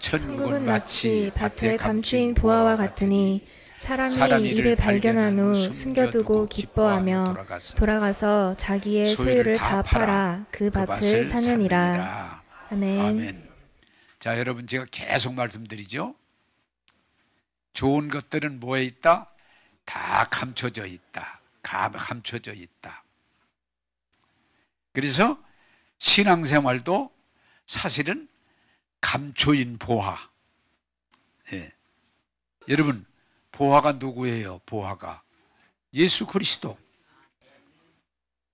천국은 마치 밭에 감추인 보화와 같으니 사람이 이를 발견한 후 숨겨두고 기뻐하며 돌아가서 자기의 소유를 다 팔아 그 밭을 사느니라. 아멘. 자, 여러분, 제가 계속 말씀드리죠. 좋은 것들은 뭐에 있다? 다 감춰져 있다. 감춰져 있다. 그래서 신앙생활도 사실은 감춰인 보화. 예. 여러분, 보화가 누구예요? 보화가 예수 그리스도.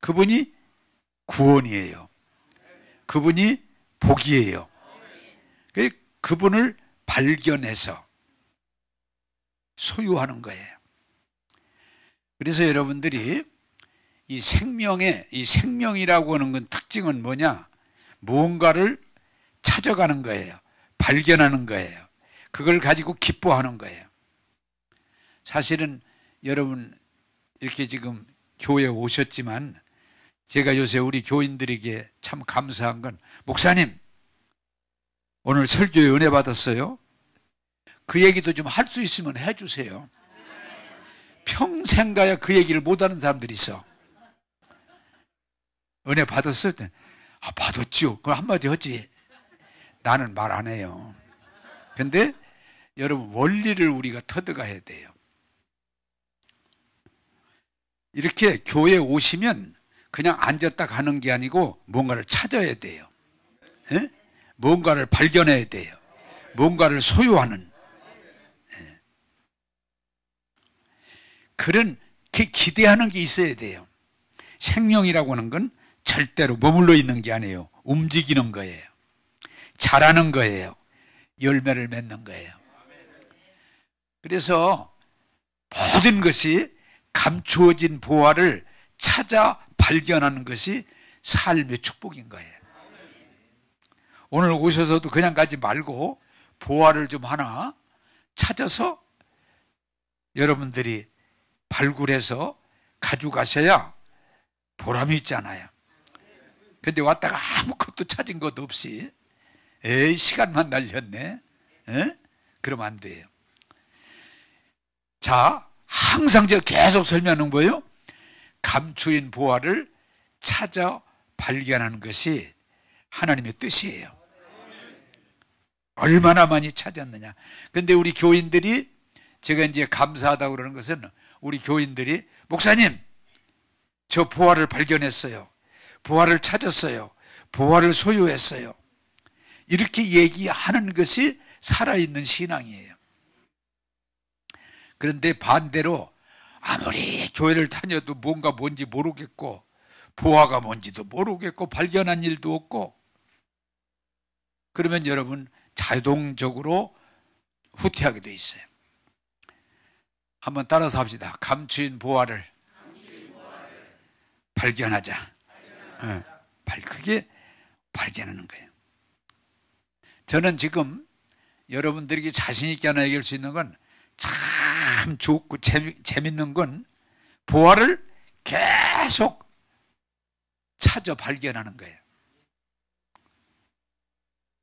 그분이 구원이에요. 그분이 복이에요. 그분을 발견해서 소유하는 거예요. 그래서 여러분들이 이 생명이라고 하는 건 특징은 뭐냐? 무언가를 찾아가는 거예요. 발견하는 거예요. 그걸 가지고 기뻐하는 거예요. 사실은 여러분 이렇게 지금 교회에 오셨지만 제가 요새 우리 교인들에게 참 감사한 건, 목사님 오늘 설교에 은혜 받았어요? 그 얘기도 좀 할 수 있으면 해주세요. 평생 가야 그 얘기를 못하는 사람들이 있어. 은혜 받았을 때 받았지요. 그걸 한마디 하지. 나는 말 안 해요. 근데 여러분, 원리를 우리가 터득해야 돼요. 이렇게 교회에 오시면 그냥 앉았다 가는 게 아니고 뭔가를 찾아야 돼요. 에? 뭔가를 발견해야 돼요. 뭔가를 소유하는. 에. 그런 기대하는 게 있어야 돼요. 생명이라고 하는 건 절대로 머물러 있는 게 아니에요. 움직이는 거예요. 자라는 거예요. 열매를 맺는 거예요. 그래서 모든 것이 감추어진 보화를 찾아 발견하는 것이 삶의 축복인 거예요. 오늘 오셔서도 그냥 가지 말고 보화를 좀 하나 찾아서 여러분들이 발굴해서 가져가셔야 보람이 있잖아요. 근데 왔다가 아무것도 찾은 것 없이 에이, 시간만 날렸네. 에? 그러면 안 돼요. 자, 항상 제가 계속 설명하는 거예요. 감추인 보화를 찾아 발견하는 것이 하나님의 뜻이에요. 얼마나 많이 찾았느냐. 근데 우리 교인들이, 제가 이제 감사하다고 그러는 것은 우리 교인들이, 목사님 저 보화를 발견했어요. 보화를 찾았어요. 보화를 소유했어요. 이렇게 얘기하는 것이 살아있는 신앙이에요. 그런데 반대로 아무리 교회를 다녀도 뭔지 모르겠고 보화가 뭔지도 모르겠고 발견한 일도 없고, 그러면 여러분 자동적으로 후퇴하게 돼 있어요. 한번 따라서 합시다. 감추인 보화를 발견하자. 그게 발견하는 거예요. 저는 지금 여러분들에게 자신 있게 하나 얘기할 수 있는 건, 참 좋고 재밌는 건 보화를 계속 찾아 발견하는 거예요.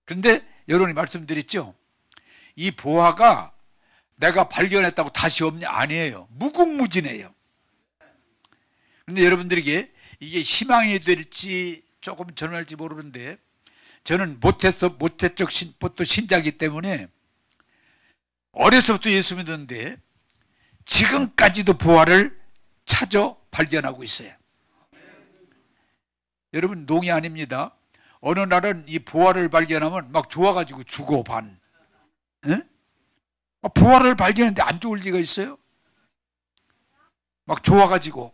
그런데 여러분이 말씀드렸죠? 이 보화가 내가 발견했다고 다시 없냐? 아니에요. 무궁무진해요. 그런데 여러분들에게 이게 희망이 될지 조금 전할지 모르는데, 저는 모태적 신자이기 때문에 어려서부터 예수 믿었는데 지금까지도 보화를 찾아 발견하고 있어요. 여러분, 농이 아닙니다. 어느 날은 이 보화를 발견하면 막 좋아가지고 죽어 반. 에? 보화를 발견했는데 안 좋을 리가 있어요? 막 좋아가지고.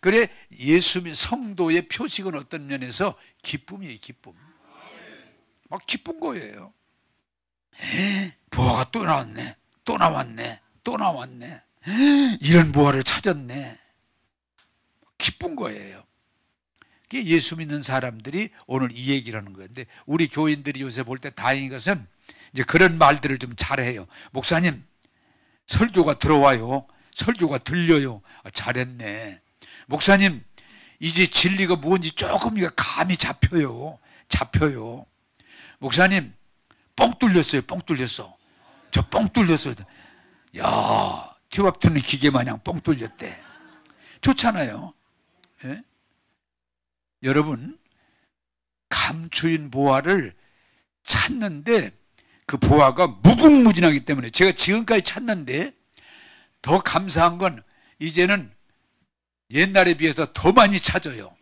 그래, 예수 믿는 성도의 표식은 어떤 면에서 기쁨이에요. 기쁨. 막 기쁜 거예요. 보화가 또 나왔네. 또 나왔네. 또 나왔네. 이런 보화를 찾았네. 기쁜 거예요. 그게 예수 믿는 사람들이 오늘 이 얘기를 하는 거예요. 근데 우리 교인들이 요새 볼 때 다행인 것은 이제 그런 말들을 좀 잘해요. 목사님, 설교가 들어와요. 설교가 들려요. 잘했네. 목사님, 이제 진리가 뭔지 조금 감이 잡혀요. 목사님, 뻥 뚫렸어요. 뻥 뚫렸어. 저 뻥 뚫렸어요. 야, 티밥 트는 기계 마냥 뻥 뚫렸대. 좋잖아요. 예? 여러분, 감추인 보화를 찾는데 그 보화가 무궁무진하기 때문에 제가 지금까지 찾는데 더 감사한 건 이제는 옛날에 비해서 더 많이 찾아요.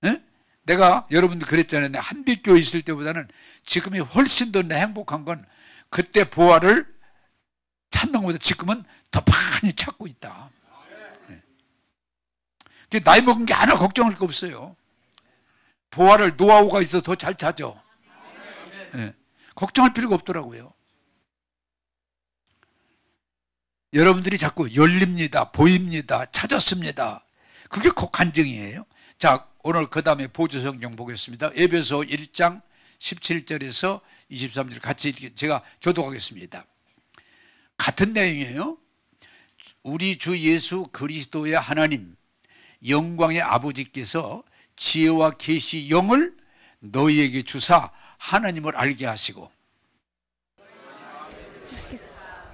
예? 내가 여러분들 그랬잖아요. 한빛교회 있을 때보다는 지금이 훨씬 더 행복한 건 그때 보화를 찾는 것보다 지금은 더 많이 찾고 있다. 예. 나이 먹은 게 하나 걱정할 거 없어요. 보화를 노하우가 있어서 더 잘 찾아. 예. 걱정할 필요가 없더라고요. 여러분들이 자꾸 열립니다, 보입니다, 찾았습니다. 그게 간증이에요. 자, 오늘 그 다음에 보조성경 보겠습니다. 에베소 1장 17절에서 23절 같이 제가 교독하겠습니다. 같은 내용이에요. 우리 주 예수 그리스도의 하나님 영광의 아버지께서 지혜와 계시 영을 너희에게 주사 하나님을 알게 하시고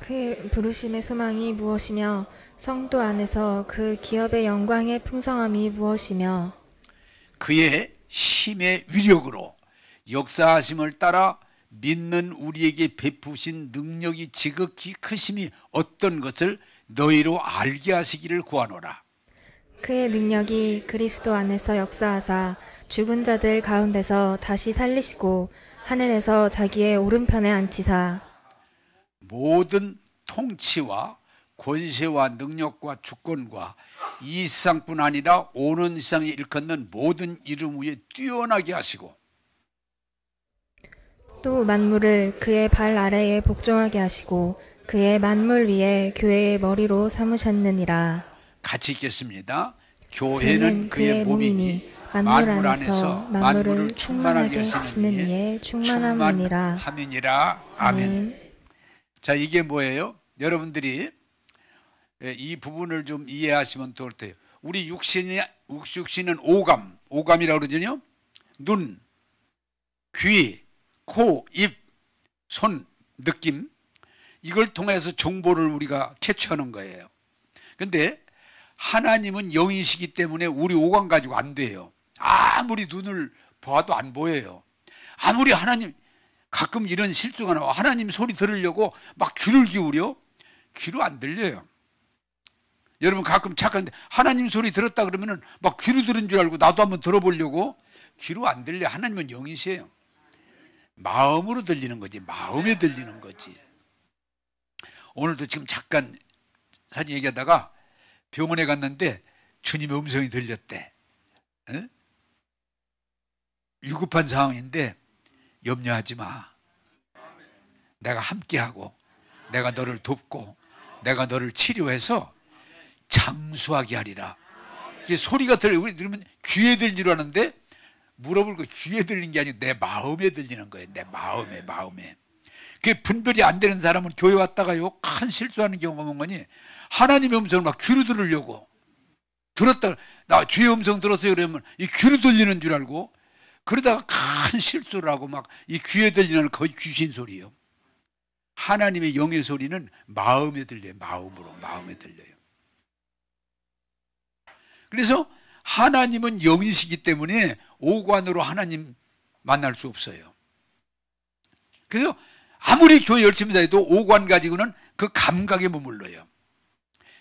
그의 부르심의 소망이 무엇이며 성도 안에서 그 기업의 영광의 풍성함이 무엇이며 그의 힘의 위력으로 역사하심을 따라 믿는 우리에게 베푸신 능력이 지극히 크심이 어떤 것을 너희로 알게 하시기를 구하노라. 그의 능력이 그리스도 안에서 역사하사 죽은 자들 가운데서 다시 살리시고 하늘에서 자기의 오른편에 앉히사 모든 통치와 권세와 능력과 주권과 이 세상뿐 아니라 오는 세상에 일컫는 모든 이름 위에 뛰어나게 하시고 또 만물을 그의 발 아래에 복종하게 하시고 그의 만물 위에 교회의 머리로 삼으셨느니라. 같이 읽겠습니다. 교회는 그의 몸이니 만물 안에서 만물을 충만하게 하시는 이에 충만함이니라. 아멘. 자, 이게 뭐예요? 여러분들이 이 부분을 좀 이해하시면 좋을 테요. 우리 육신은 오감이라고 그러잖아요. 눈, 귀, 코, 입, 손, 느낌, 이걸 통해서 정보를 우리가 캐치하는 거예요. 근데 하나님은 영이시기 때문에 우리 오감 가지고 안 돼요. 아무리 눈을 봐도 안 보여요. 아무리 하나님, 가끔 이런 실수가 나와. 하나님 소리 들으려고 막 귀를 기울여. 귀로 안 들려요. 여러분 가끔 착한데 하나님 소리 들었다 그러면은 막 귀로 들은 줄 알고 나도 한번 들어보려고. 귀로 안 들려. 하나님은 영이세요. 마음으로 들리는 거지. 마음에 들리는 거지. 오늘도 지금 잠깐 사진 얘기하다가 병원에 갔는데 주님의 음성이 들렸대. 에? 위급한 상황인데 염려하지 마. 내가 함께하고 내가 너를 돕고 내가 너를 치료해서 장수하게 하리라. 이게 소리가 들으면 귀에 들리려 하는데 물어볼 거 귀에 들리는 게 아니고 내 마음에 들리는 거예요. 내 마음에. 그게 분별이 안 되는 사람은 교회 왔다가요 큰 실수하는 경우가 뭐니 하나님의 음성을 막 귀로 들으려고 들었다 나 주의 음성 들었어요 그러면 이 귀로 들리는 줄 알고 그러다가 큰 실수를 하고 막 이 귀에 들리는 거의 귀신 소리예요. 하나님의 영의 소리는 마음에 들려요. 마음에 들려요. 그래서 하나님은 영이시기 때문에 오관으로 하나님 만날 수 없어요. 그래서 아무리 교회 열심히 다녀도 오관 가지고는 그 감각에 머물러요.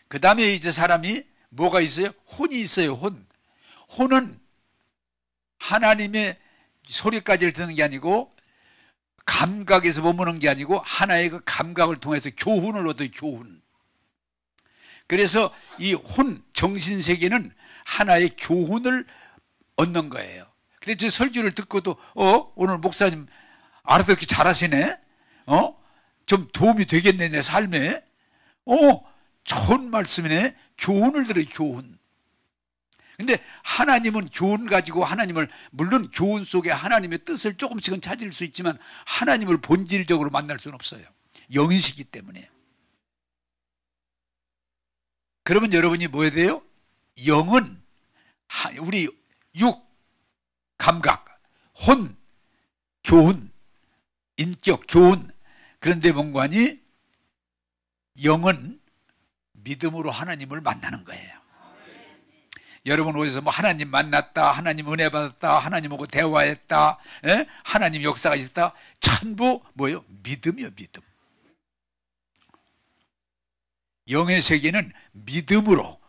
그 다음에 이제 사람이 뭐가 있어요? 혼이 있어요. 혼은 하나님의 소리까지를 듣는 게 아니고 감각에서 머무는 게 아니고 하나의 그 감각을 통해서 교훈을 얻어요. 교훈. 그래서 이 정신세계는 하나의 교훈을 얻는 거예요. 근데 저 설교를 듣고도 오늘 목사님 알아듣기 잘하시네. 좀 도움이 되겠네 내 삶에. 좋은 말씀이네. 교훈을 들어요. 교훈. 근데 하나님은 교훈 가지고 하나님을 물론 교훈 속에 하나님의 뜻을 조금씩은 찾을 수 있지만 하나님을 본질적으로 만날 수는 없어요. 영이시기 때문에. 그러면 여러분이 뭐 해야 돼요? 영은 우리 육, 감각, 혼, 교훈 인격, 교훈. 그런데 뭔가니 영은 믿음으로 하나님을 만나는 거예요. 여러분 어디서 뭐 하나님 만났다, 하나님 은혜 받았다, 하나님하고 대화했다, 하나님 역사가 있었다, 전부 뭐예요? 믿음이요, 믿음. 영의 세계는 믿음으로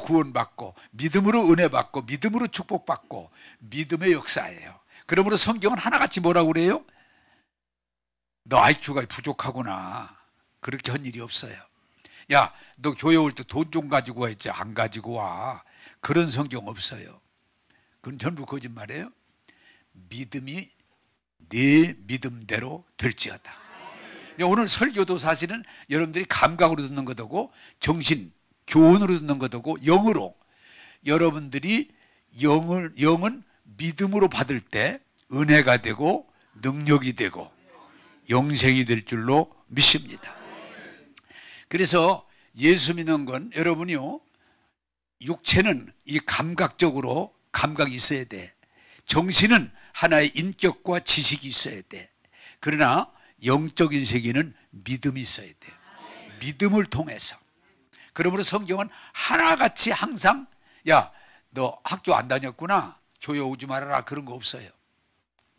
구원받고, 믿음으로 은혜 받고, 믿음으로 축복받고, 믿음의 역사예요. 그러므로 성경은 하나같이 뭐라고 그래요? 너 IQ가 부족하구나. 그렇게 한 일이 없어요. 야, 너 교회 올 때 돈 좀 가지고 와야지. 안 가지고 와. 그런 성경 없어요. 그건 전부 거짓말이에요. 믿음이 네 믿음대로 될지어다. 오늘 설교도 사실은 여러분들이 감각으로 듣는 것하고 정신, 교훈으로 듣는 것하고 영으로, 여러분들이 영은 믿음으로 받을 때 은혜가 되고 능력이 되고 영생이 될 줄로 믿습니다. 그래서 예수 믿는 건 여러분이요, 육체는 이 감각적으로 감각이 있어야 돼. 정신은 하나의 인격과 지식이 있어야 돼. 그러나 영적인 세계는 믿음이 있어야 돼. 믿음을 통해서. 그러므로 성경은 하나같이 항상, 야, 너 학교 안 다녔구나, 교회 오지 말아라, 그런 거 없어요.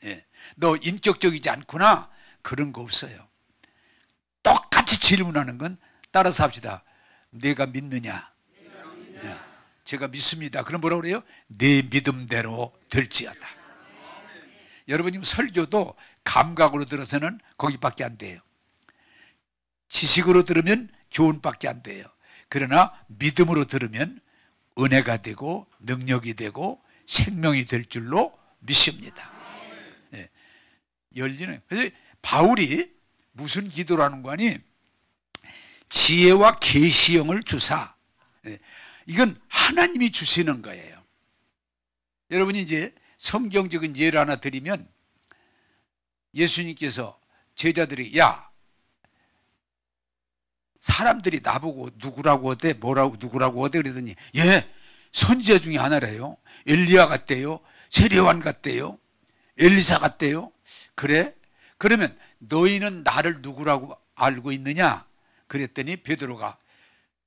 예. 너 인격적이지 않구나, 그런 거 없어요. 똑같이 질문하는 건 따라서 합시다. 내가 믿느냐? 예. 제가 믿습니다. 그럼 뭐라고 그래요? 내 믿음대로 될지어다. 여러분, 설교도 감각으로 들어서는 거기밖에 안 돼요. 지식으로 들으면 교훈밖에 안 돼요. 그러나 믿음으로 들으면 은혜가 되고 능력이 되고 생명이 될 줄로 믿습니다. 예. 열리는. 그래서 바울이 무슨 기도를 하는 거 아니? 지혜와 계시형을 주사. 예. 이건 하나님이 주시는 거예요. 여러분이 이제 성경적인 예를 하나 드리면, 예수님께서 제자들이, 야, 사람들이 나보고 누구라고 하대, 뭐라고, 누구라고 하대 그러더니, 예, 선지자 중에 하나래요. 엘리야 같대요. 세례요한 같대요. 엘리사 같대요. 그래? 그러면 너희는 나를 누구라고 알고 있느냐? 그랬더니 베드로가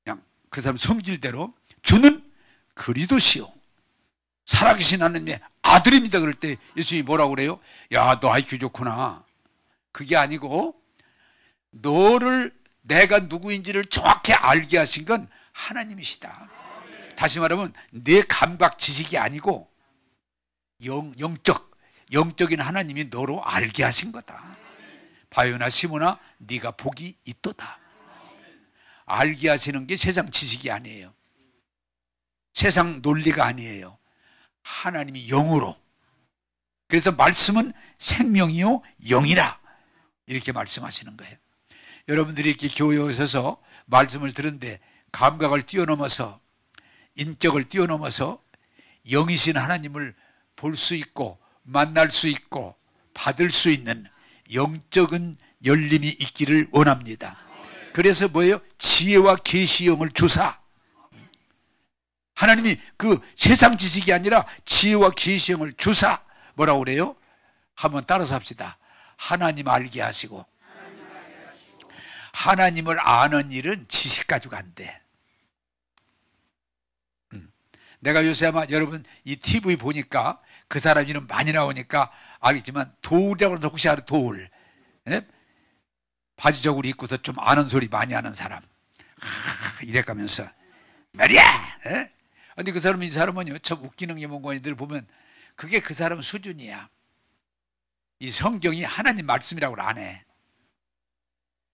그냥 그 사람 성질대로, 주는 그리스도시요 살아계신 하나님의 아들입니다. 그럴 때 예수님이 뭐라고 그래요? 야, 너 IQ 좋구나. 그게 아니고 너를, 내가 누구인지를 정확히 알게 하신 건 하나님이시다. 다시 말하면 내 감각 지식이 아니고 영적인 하나님이 너로 알게 하신 거다. 바요나 시모나 네가 복이 있도다. 알게 하시는 게 세상 지식이 아니에요. 세상 논리가 아니에요. 하나님이 영으로. 그래서 말씀은 생명이요 영이라, 이렇게 말씀하시는 거예요. 여러분들이 이렇게 교회에 오셔서 말씀을 들은데 감각을 뛰어넘어서, 인격을 뛰어넘어서 영이신 하나님을 볼 수 있고 만날 수 있고 받을 수 있는 영적인 열림이 있기를 원합니다. 그래서 뭐예요? 지혜와 계시형을 주사. 하나님이 그 세상 지식이 아니라 지혜와 계시형을 주사. 뭐라고 그래요? 한번 따라서 합시다. 하나님 알게 하시고. 하나님을 아는 일은 지식 가지고 안 돼. 내가 요새 아마 여러분 이 TV 보니까 그 사람 이름 많이 나오니까 알겠지만, 도울이라고 하는, 혹시 알아요? 도울. 예? 바지 저고리 입고서 좀 아는 소리 많이 하는 사람. 이래가면서 말이야. 예? 근데 그 사람은, 이 사람은요, 참 웃기는 게 뭔가 늘 보면 그게 그 사람 수준이야. 이 성경이 하나님 말씀이라고 안 해.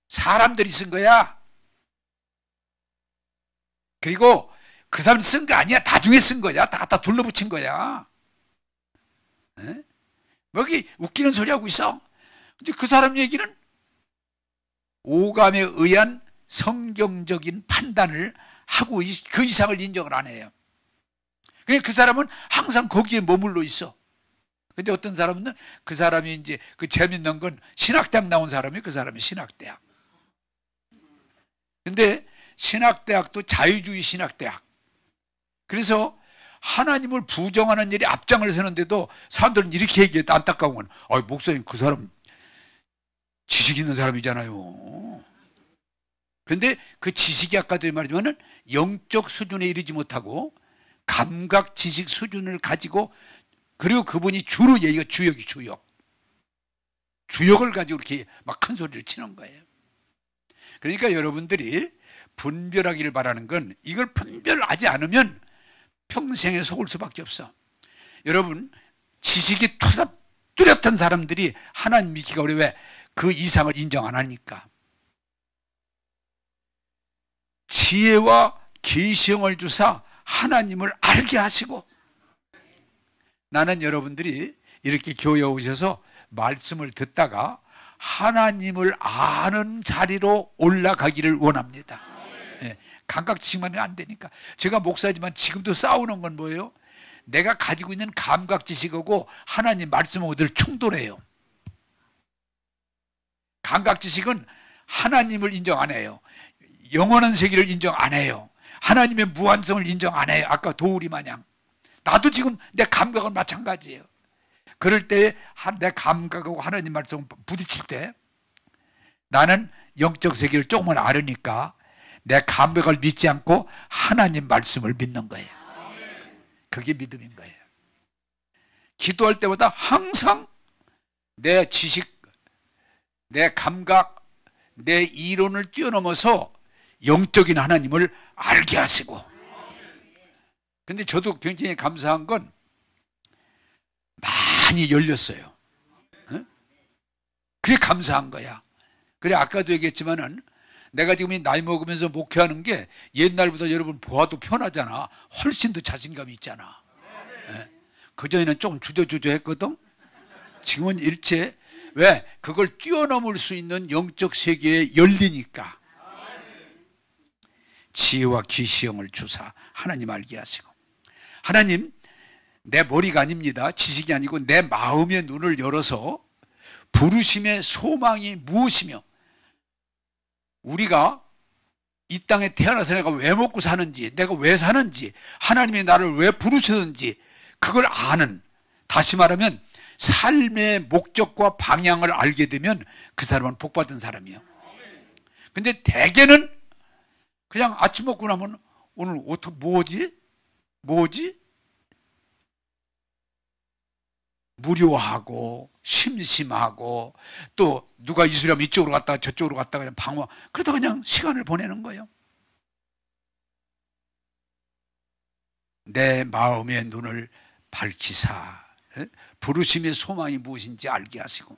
사람들이 쓴 거야. 그리고 그 사람이 쓴 거 아니야. 나중에 쓴 거야. 다 갖다 둘러붙인 거야. 에? 뭐 여기 웃기는 소리 하고 있어. 근데 그 사람 얘기는 오감에 의한 성경적인 판단을 하고 그 이상을 인정을 안 해요. 그러니까 그 사람은 항상 거기에 머물러 있어. 근데 어떤 사람은 그 사람이 이제 그 재밌는 건 신학대학 나온 사람이, 그 사람이 신학대학. 근데 신학대학도 자유주의 신학대학. 그래서 하나님을 부정하는 일이 앞장을 서는데도 사람들은 이렇게 얘기해. 안타까운 건, 목사님 그 사람 지식 있는 사람이잖아요. 그런데 그 지식이 아까도 말했지만은 영적 수준에 이르지 못하고 감각 지식 수준을 가지고, 그리고 그분이 주로 얘기가 주역이 주역을 가지고 이렇게 막 큰 소리를 치는 거예요. 그러니까 여러분들이 분별하기를 바라는 건, 이걸 분별하지 않으면 평생에 속을 수밖에 없어. 여러분, 지식이 뚜렷한 사람들이 하나님 믿기가 어려워. 왜? 그 이상을 인정 안 하니까. 지혜와 계시형을 주사 하나님을 알게 하시고, 나는 여러분들이 이렇게 교회에 오셔서 말씀을 듣다가 하나님을 아는 자리로 올라가기를 원합니다. 예, 감각 지식만 안 되니까. 제가 목사지만 지금도 싸우는 건 뭐예요? 내가 가지고 있는 감각 지식하고 하나님 말씀하고 늘 충돌해요. 감각 지식은 하나님을 인정 안 해요. 영원한 세계를 인정 안 해요. 하나님의 무한성을 인정 안 해요. 아까 도우리 마냥. 나도 지금 내 감각은 마찬가지예요. 그럴 때 내 감각하고 하나님 말씀 부딪힐 때 나는 영적 세계를 조금만 알으니까 내 감각을 믿지 않고 하나님 말씀을 믿는 거예요. 그게 믿음인 거예요. 기도할 때마다 항상 내 지식, 내 감각, 내 이론을 뛰어넘어서 영적인 하나님을 알게 하시고. 근데 저도 굉장히 감사한 건 많이 열렸어요. 응? 그게 감사한 거야. 그래, 아까도 얘기했지만은 내가 지금 나이 먹으면서 목회하는 게 옛날보다 여러분 보아도 편하잖아. 훨씬 더 자신감이 있잖아. 예? 그전에는 조금 주저주저 했거든. 지금은 일체. 왜? 그걸 뛰어넘을 수 있는 영적 세계에 열리니까. 지혜와 계시형을 주사 하나님 알게 하시고. 하나님, 내 머리가 아닙니다. 지식이 아니고 내 마음의 눈을 열어서 부르심의 소망이 무엇이며, 우리가 이 땅에 태어나서 내가 왜 먹고 사는지, 내가 왜 사는지, 하나님이 나를 왜 부르셨는지 그걸 아는, 다시 말하면 삶의 목적과 방향을 알게 되면 그 사람은 복받은 사람이에요. 근데 대개는 그냥 아침 먹고 나면 오늘 어떻게 뭐지? 무료하고 심심하고, 또 누가 이수라면 이쪽으로 갔다가 저쪽으로 갔다가 그냥 방황, 그러다 그냥 시간을 보내는 거예요. 내 마음의 눈을 밝히사 부르심의 소망이 무엇인지 알게 하시고,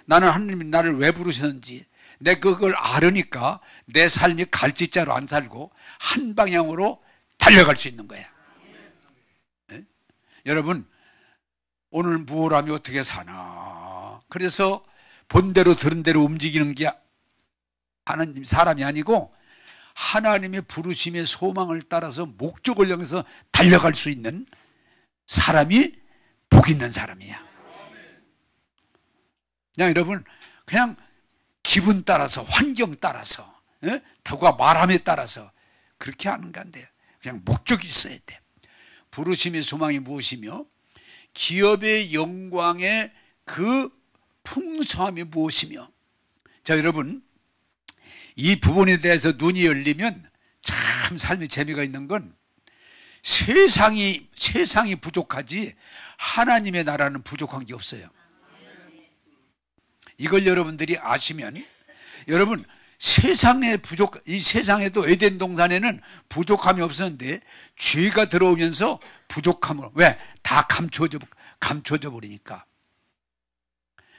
나는 하나님이 나를 왜 부르셨는지 내 그걸 알으니까 내 삶이 갈짓자로 안 살고 한 방향으로 달려갈 수 있는 거야. 네? 여러분, 오늘 무엇을 하며 어떻게 사나, 그래서 본대로 들은 대로 움직이는 게 하나님 사람이 아니고 하나님의 부르심의 소망을 따라서 목적을 향해서 달려갈 수 있는 사람이 복 있는 사람이야. 그냥 여러분, 그냥 기분 따라서, 환경 따라서, 누가 말함에 따라서 그렇게 하는 게 안 돼요. 그냥 목적이 있어야 돼. 부르심의 소망이 무엇이며 기업의 영광의 그 풍성함이 무엇이며. 자, 여러분, 이 부분에 대해서 눈이 열리면 참 삶의 재미가 있는 건, 세상이 부족하지 하나님의 나라는 부족한 게 없어요. 이걸 여러분들이 아시면, 여러분, 이 세상에도 에덴 동산에는 부족함이 없었는데 죄가 들어오면서 부족함을, 왜? 다 감춰져 버리니까.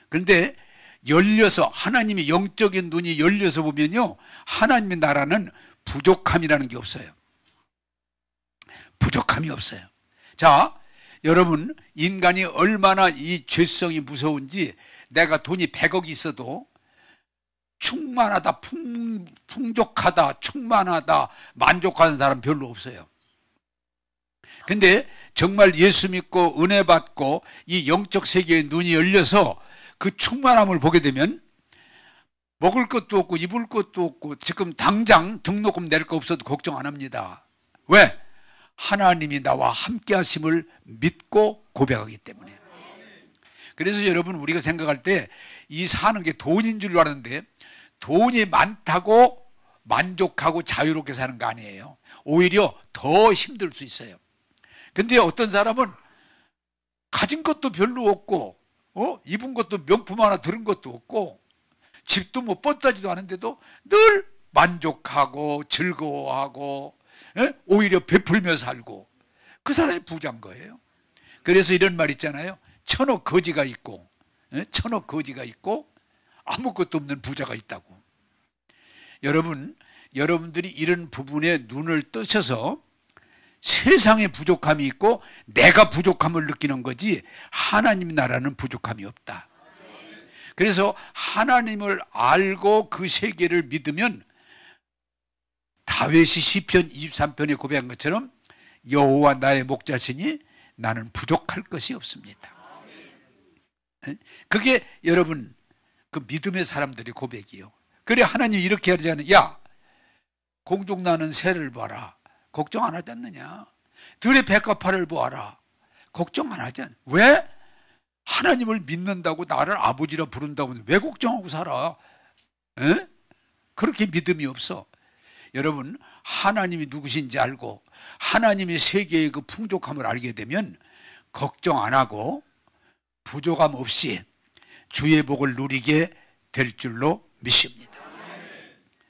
그런데 열려서, 하나님의 영적인 눈이 열려서 보면요, 하나님의 나라는 부족함이라는 게 없어요. 부족함이 없어요. 자, 여러분, 인간이 얼마나 이 죄성이 무서운지, 내가 돈이 100억이 있어도 충만하다, 풍족하다, 충만하다, 만족하는 사람 별로 없어요. 근데 정말 예수 믿고 은혜 받고 이 영적 세계의 눈이 열려서 그 충만함을 보게 되면 먹을 것도 없고 입을 것도 없고 지금 당장 등록금 낼 거 없어도 걱정 안 합니다. 왜? 하나님이 나와 함께 하심을 믿고 고백하기 때문에. 그래서 여러분, 우리가 생각할 때 이 사는 게 돈인 줄 알았는데 돈이 많다고 만족하고 자유롭게 사는 거 아니에요. 오히려 더 힘들 수 있어요. 근데 어떤 사람은 가진 것도 별로 없고 입은 것도 명품 하나 들은 것도 없고 집도 뭐 뻗다지도 않은데도 늘 만족하고 즐거워하고 오히려 베풀며 살고 그 사람이 부자인 거예요. 그래서 이런 말 있잖아요. 천억 거지가 있고 천억 거지가 있고 아무것도 없는 부자가 있다고. 여러분들이 이런 부분에 눈을 뜨셔서 세상에 부족함이 있고 내가 부족함을 느끼는 거지 하나님 나라는 부족함이 없다. 그래서 하나님을 알고 그 세계를 믿으면 다윗이 시편 23편에 고백한 것처럼 여호와 나의 목자시니 나는 부족할 것이 없습니다. 그게 여러분 그 믿음의 사람들의 고백이요. 그래 하나님이 이렇게 하잖아요. 야, 공중 나는 새를 봐라. 걱정 안 하지 않느냐. 들의 백합화를 보아라. 걱정 안 하지 않느냐. 왜? 하나님을 믿는다고 나를 아버지라 부른다고 왜 걱정하고 살아? 에? 그렇게 믿음이 없어. 여러분 하나님이 누구신지 알고 하나님의 세계의 그 풍족함을 알게 되면 걱정 안 하고 부족함 없이 주의 복을 누리게 될 줄로 믿습니다.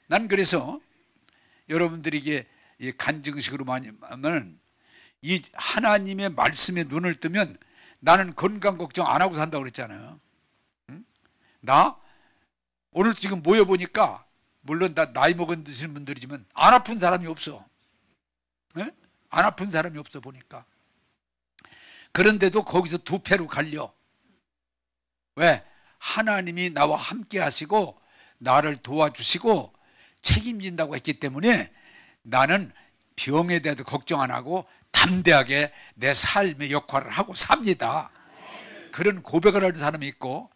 난 그래서 여러분들에게 간증식으로 많이 하면 이 하나님의 말씀에 눈을 뜨면 나는 건강 걱정 안 하고 산다고 그랬잖아요. 나 오늘 지금 모여보니까 물론 다 나이 먹은 분들이지만 안 아픈 사람이 없어. 안 아픈 사람이 없어 보니까. 그런데도 거기서 두 패로 갈려. 왜? 하나님이 나와 함께 하시고 나를 도와주시고 책임진다고 했기 때문에 나는 병에 대해서 걱정 안 하고 담대하게 내 삶의 역할을 하고 삽니다. 그런 고백을 하는 사람이 있고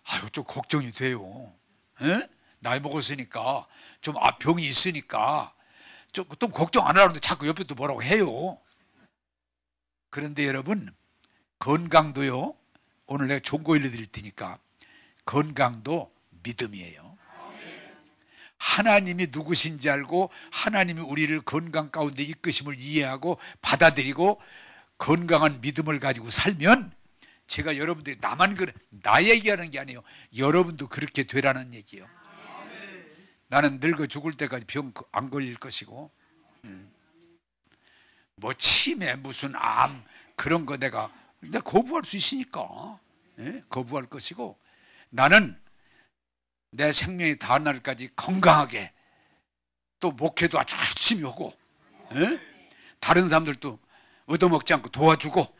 아유 좀 걱정이 돼요. 에? 나이 먹었으니까 좀 병이 있으니까 좀 걱정 안 하는데 자꾸 옆에 또 뭐라고 해요. 그런데 여러분 건강도요. 오늘 내가 좋은 거 알려드릴 테니까 건강도 믿음이에요. 하나님이 누구신지 알고 하나님이 우리를 건강 가운데 이끄심을 이해하고 받아들이고 건강한 믿음을 가지고 살면 제가 여러분들이 나 얘기하는 게 아니에요. 여러분도 그렇게 되라는 얘기예요. 나는 늙어 죽을 때까지 병 안 걸릴 것이고 뭐 치매 무슨 암 그런 거 내가 거부할 수 있으니까 거부할 것이고 나는 내 생명이 닿은 날까지 건강하게 또 목회도 아주 열심히 하고 다른 사람들도 얻어먹지 않고 도와주고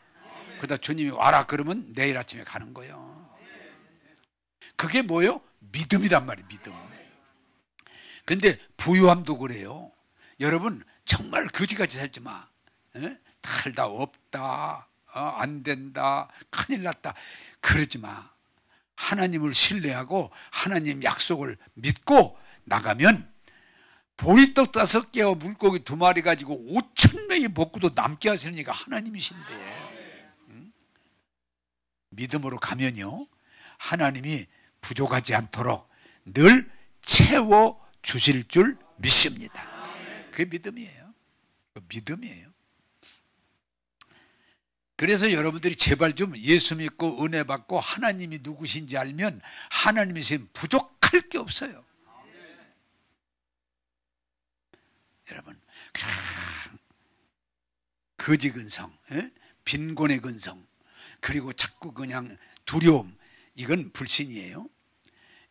그러다 주님이 와라 그러면 내일 아침에 가는 거예요. 그게 뭐예요? 믿음이란 말이에요. 믿음. 근데 부유함도 그래요. 여러분 정말 거지같이 살지 마. 달다 없다 안 된다 큰일 났다 그러지 마. 하나님을 신뢰하고 하나님 약속을 믿고 나가면 보리떡 5개와 물고기 2마리 가지고 5,000명이 먹고도 남게 하시는 이가 하나님이신데 믿음으로 가면요 하나님이 부족하지 않도록 늘 채워 주실 줄 믿습니다. 그게 믿음이에요. 믿음이에요. 그래서 여러분들이 제발 좀 예수 믿고 은혜 받고 하나님이 누구신지 알면 하나님이 지금 부족할 게 없어요. 여러분 거지 근성, 빈곤의 근성 그리고 자꾸 그냥 두려움 이건 불신이에요.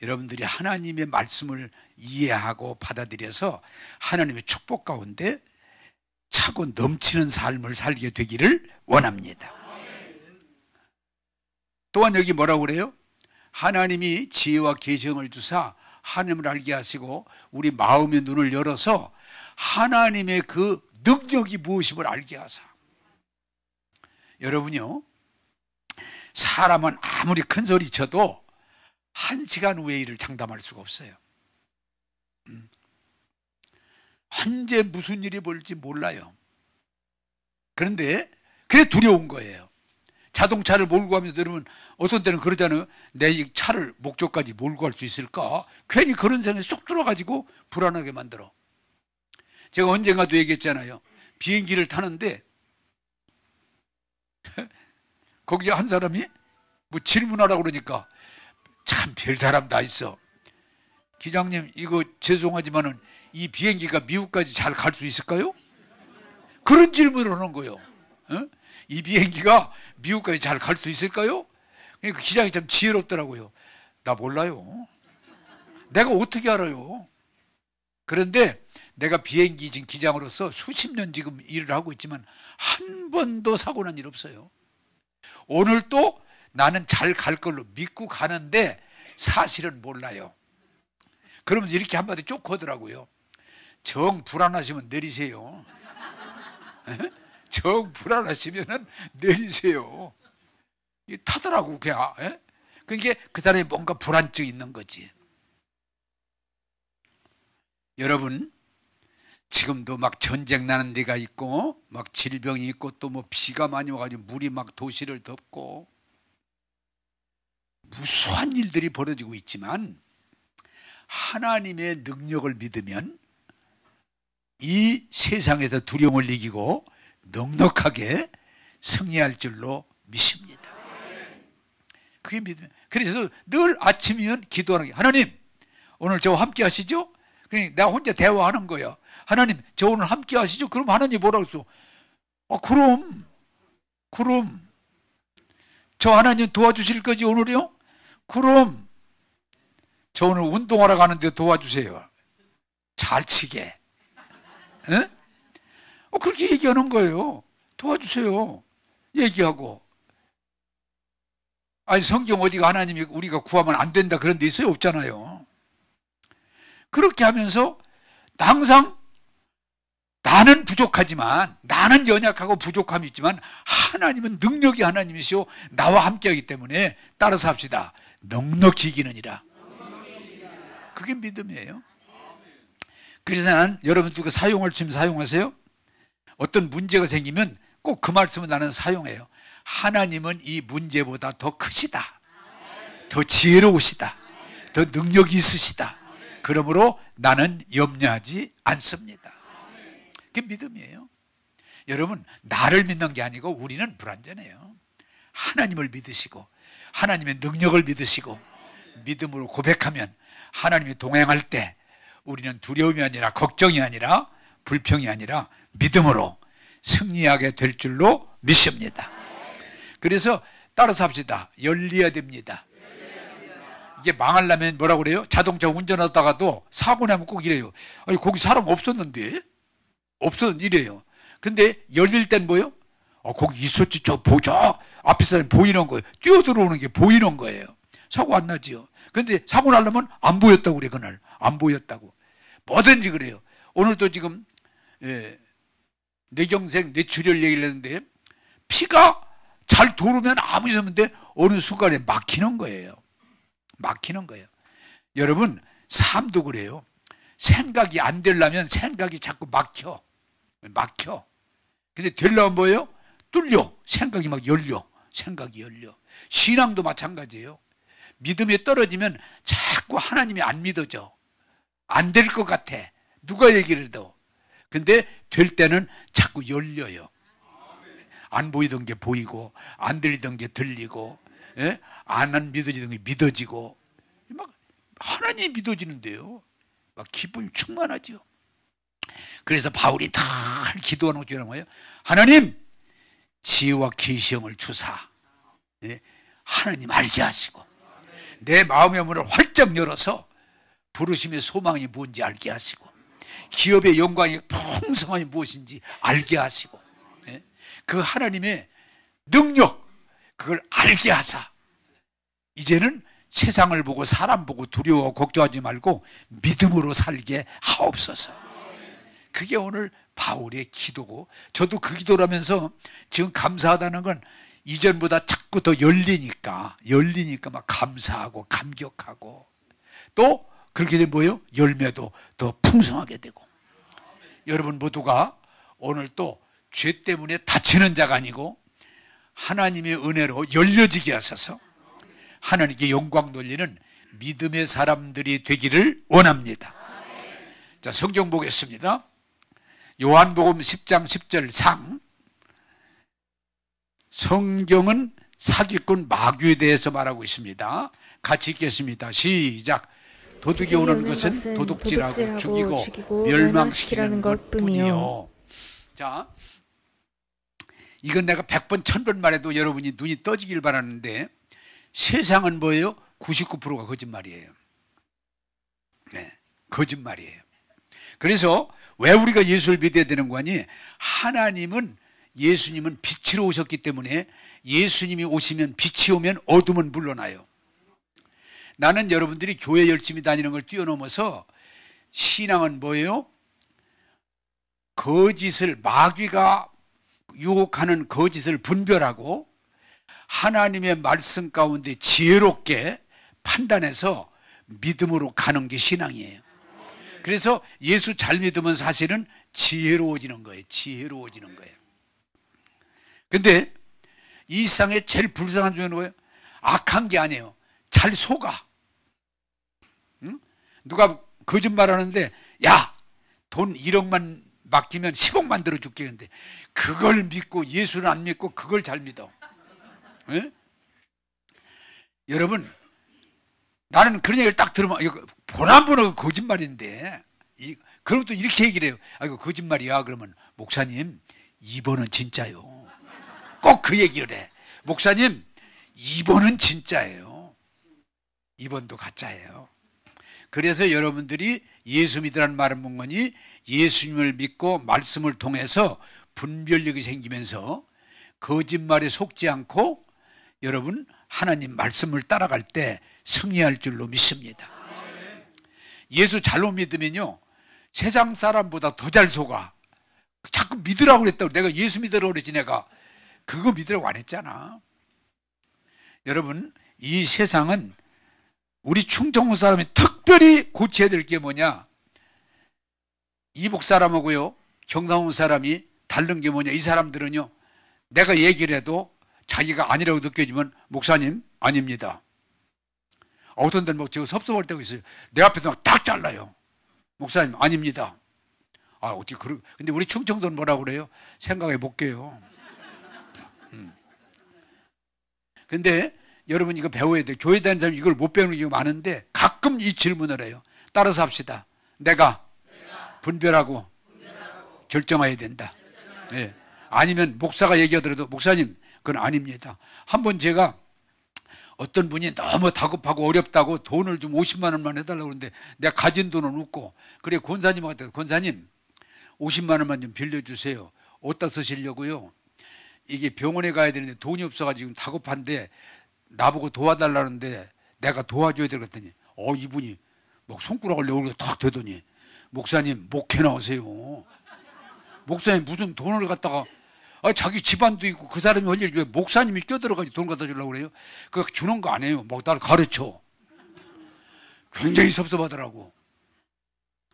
여러분들이 하나님의 말씀을 이해하고 받아들여서 하나님의 축복 가운데 차고 넘치는 삶을 살게 되기를 원합니다. 또한 여기 뭐라고 그래요? 하나님이 지혜와 계시를 주사 하나님을 알게 하시고 우리 마음의 눈을 열어서 하나님의 그 능력이 무엇임을 알게 하사. 여러분요 사람은 아무리 큰 소리 쳐도 1시간 후에 일을 장담할 수가 없어요. 언제 무슨 일이 벌지 몰라요. 그런데 그게 두려운 거예요. 자동차를 몰고 가면서 여러분 어떤 때는 그러잖아요. 내 이 차를 목적까지 몰고 갈 수 있을까? 괜히 그런 생각이 쏙 들어가지고 불안하게 만들어. 제가 언젠가도 얘기했잖아요. 비행기를 타는데 거기 한 사람이 뭐 질문하라고 그러니까 참 별 사람 다 있어. 기장님 이거 죄송하지만은 이 비행기가 미국까지 잘 갈 수 있을까요? 그런 질문을 하는 거예요. 어? 이 비행기가 미국까지 잘 갈 수 있을까요? 그 기장이 참 지혜롭더라고요. 나 몰라요. 내가 어떻게 알아요? 그런데 내가 비행기 지금 기장으로서 수십 년 지금 일을 하고 있지만 한 번도 사고 난 일 없어요. 오늘 또 나는 잘 갈 걸로 믿고 가는데 사실은 몰라요. 그러면서 이렇게 한마디 쭉 하더라고요. 정 불안하시면 내리세요. 정 불안하시면 내리세요. 타더라고 그냥. 그게 그 사람이 뭔가 불안증이 있는 거지. 여러분 지금도 막 전쟁 나는 데가 있고 막 질병이 있고 또 뭐 비가 많이 와가지고 물이 막 도시를 덮고 무수한 일들이 벌어지고 있지만 하나님의 능력을 믿으면 이 세상에서 두려움을 이기고 넉넉하게 승리할 줄로 믿습니다. 그게 믿으면. 그래서 늘 아침이면 기도하는 게 하나님 오늘 저와 함께 하시죠? 그러니까 내가 혼자 대화하는 거야. 하나님 저 오늘 함께 하시죠? 그럼 하나님 뭐라고 써? 그럼 저 하나님 도와주실 거지 오늘이요? 그럼 저 오늘 운동하러 가는데 도와주세요. 잘 치게. 그렇게 얘기하는 거예요. 도와주세요. 얘기하고. 아니 성경 어디가 하나님이 우리가 구하면 안 된다 그런 데 있어요? 없잖아요. 그렇게 하면서 항상 나는 부족하지만 나는 연약하고 부족함이 있지만 하나님은 능력이 하나님이시오 나와 함께하기 때문에 따라서 합시다. 넉넉히 이기느니라. 그게 믿음이에요. 그래서 나는 여러분들 사용할 수 있으면 사용하세요. 어떤 문제가 생기면 꼭 그 말씀을 나는 사용해요. 하나님은 이 문제보다 더 크시다. 더 지혜로우시다. 더 능력이 있으시다. 그러므로 나는 염려하지 않습니다. 그게 믿음이에요. 여러분 나를 믿는 게 아니고 우리는 불완전해요. 하나님을 믿으시고 하나님의 능력을 믿으시고 믿음으로 고백하면 하나님이 동행할 때 우리는 두려움이 아니라 걱정이 아니라 불평이 아니라 믿음으로 승리하게 될 줄로 믿습니다. 그래서 따라서 합시다. 열려야 됩니다. 이게 망하려면 뭐라고 그래요? 자동차 운전하다가도 사고 나면 꼭 이래요. 아니 거기 사람 없었는데 이래요. 근데 열릴 땐 뭐예요? 거기 있었지. 저 보자. 앞에 사람이 보이는 거예요. 뛰어들어오는 게 보이는 거예요. 사고 안 나지요. 근데 사고 나려면 안 보였다고 그래. 그날 안 보였다고. 뭐든지 그래요. 오늘도 지금 뇌경색 뇌출혈 얘기를 했는데 피가 잘 도르면 아무 일 없는데 어느 순간에 막히는 거예요. 막히는 거예요. 여러분 삶도 그래요. 생각이 안 되려면 생각이 자꾸 막혀. 근데 되려면 뭐예요? 뚫려. 생각이 막 열려. 생각이 열려. 신앙도 마찬가지예요. 믿음에 떨어지면 자꾸 하나님이 안 믿어져. 안 될 것 같아. 누가 얘기를 해도. 근데 될 때는 자꾸 열려요. 안 보이던 게 보이고 안 들리던 게 들리고 안 믿어지던 게 믿어지고 막 하나님이 믿어지는데요. 막 기쁨이 충만하죠. 그래서 바울이 다 기도하는 것이 뭐예요? 하나님 지혜와 계시형을 주사 하나님 알게 하시고 내 마음의 문을 활짝 열어서 부르심의 소망이 뭔지 알게 하시고 기업의 영광이 풍성함이 무엇인지 알게 하시고 그 하나님의 능력 그걸 알게 하사 이제는 세상을 보고 사람 보고 두려워 걱정하지 말고 믿음으로 살게 하옵소서. 그게 오늘 바울의 기도고 저도 그 기도라면서 지금 감사하다는 건 이전보다 자꾸 더 열리니까 막 감사하고 감격하고 또 그렇게 되면 뭐예요? 열매도 더 풍성하게 되고 여러분 모두가 오늘 또 죄 때문에 다치는 자가 아니고 하나님의 은혜로 열려지게 하셔서 하나님께 영광 돌리는 믿음의 사람들이 되기를 원합니다. 자, 성경 보겠습니다. 요한복음 10장 10절 상. 성경은 사기꾼 마귀에 대해서 말하고 있습니다. 같이 읽겠습니다. 시작. 도둑이 오는 것은 도둑질하고 죽이고 멸망시키는 것뿐이요. 자, 이건 내가 100번 1000번 말해도 여러분이 눈이 떠지길 바라는데, 세상은 뭐예요? 99%가 거짓말이에요. 네, 거짓말이에요. 그래서 왜 우리가 예수를 믿어야 되는 거니? 하나님은, 예수님은 빛으로 오셨기 때문에 예수님이 오시면, 빛이 오면 어둠은 물러나요. 나는 여러분들이 교회 열심히 다니는 걸 뛰어넘어서 신앙은 뭐예요? 거짓을, 마귀가 유혹하는 거짓을 분별하고 하나님의 말씀 가운데 지혜롭게 판단해서 믿음으로 가는 게 신앙이에요. 그래서 예수 잘 믿으면 사실은 지혜로워지는 거예요. 지혜로워지는 거예요. 근데 이 세상에 제일 불쌍한 중에는 뭐예요? 악한 게 아니에요. 잘 속아. 응? 누가 거짓말하는데, 야, 돈 1억만 맡기면 10억 만들어줄게. 근데 그걸 믿고, 예수를 안 믿고 그걸 잘 믿어. 에? 여러분, 나는 그런 얘기를 딱 들으면 이거 보나보나 거짓말인데, 그럼 또 이렇게 얘기를 해요. 아, 이거 거짓말이야. 그러면 목사님 2번은 진짜요. 꼭 그 얘기를 해. 목사님 2번은 진짜예요. 2번도 가짜예요. 그래서 여러분들이 예수 믿으라는 말은 뭔가니, 예수님을 믿고 말씀을 통해서 분별력이 생기면서 거짓말에 속지 않고 여러분 하나님 말씀을 따라갈 때 승리할 줄로 믿습니다. 예수 잘못 믿으면요, 세상 사람보다 더 잘 속아. 자꾸 믿으라고 그랬다고. 내가 예수 믿으라고 그랬지. 내가 그거 믿으라고 안 했잖아. 여러분, 이 세상은 우리 충청도 사람이 특별히 고쳐야 될 게 뭐냐? 이북 사람하고요, 경상도 사람이 다른 게 뭐냐? 이 사람들은요, 내가 얘기를 해도 자기가 아니라고 느껴지면 목사님 아닙니다. 어떤 데는 막 제가 섭섭할 때가 있어요. 내 앞에서 막 딱 잘라요. 목사님 아닙니다. 아, 어떻게 근데 우리 충청도는 뭐라고 그래요? 생각해 볼게요. 근데 여러분 이거 배워야 돼. 교회 다니는 사람이 이걸 못 배우는 경우가 많은데 가끔 이 질문을 해요. 따라서 합시다. 내가 분별하고 결정해야 된다. 네. 아니면 목사가 얘기하더라도 목사님 그건 아닙니다. 한번 제가 어떤 분이 너무 다급하고 어렵다고 돈을 좀 50만 원만 해달라고 그러는데 내가 가진 돈은 없고, 그래 권사님한테, 권사님 50만 원만 좀 빌려주세요. 어디다 쓰시려고요? 이게 병원에 가야 되는데 돈이 없어가지고 다급한데 나보고 도와달라는데 내가 도와줘야 될 것 같더니 이분이 막 손가락을 내 얼굴에 탁 대더니 목사님 목회 나오세요. 목사님 무슨 돈을 갖다가 자기 집안도 있고 그 사람이 할 일 왜 목사님이 껴들어가지고 돈 갖다 주려고 그래요? 그거 주는 거 아니에요. 막 나를 가르쳐. 굉장히 섭섭하더라고.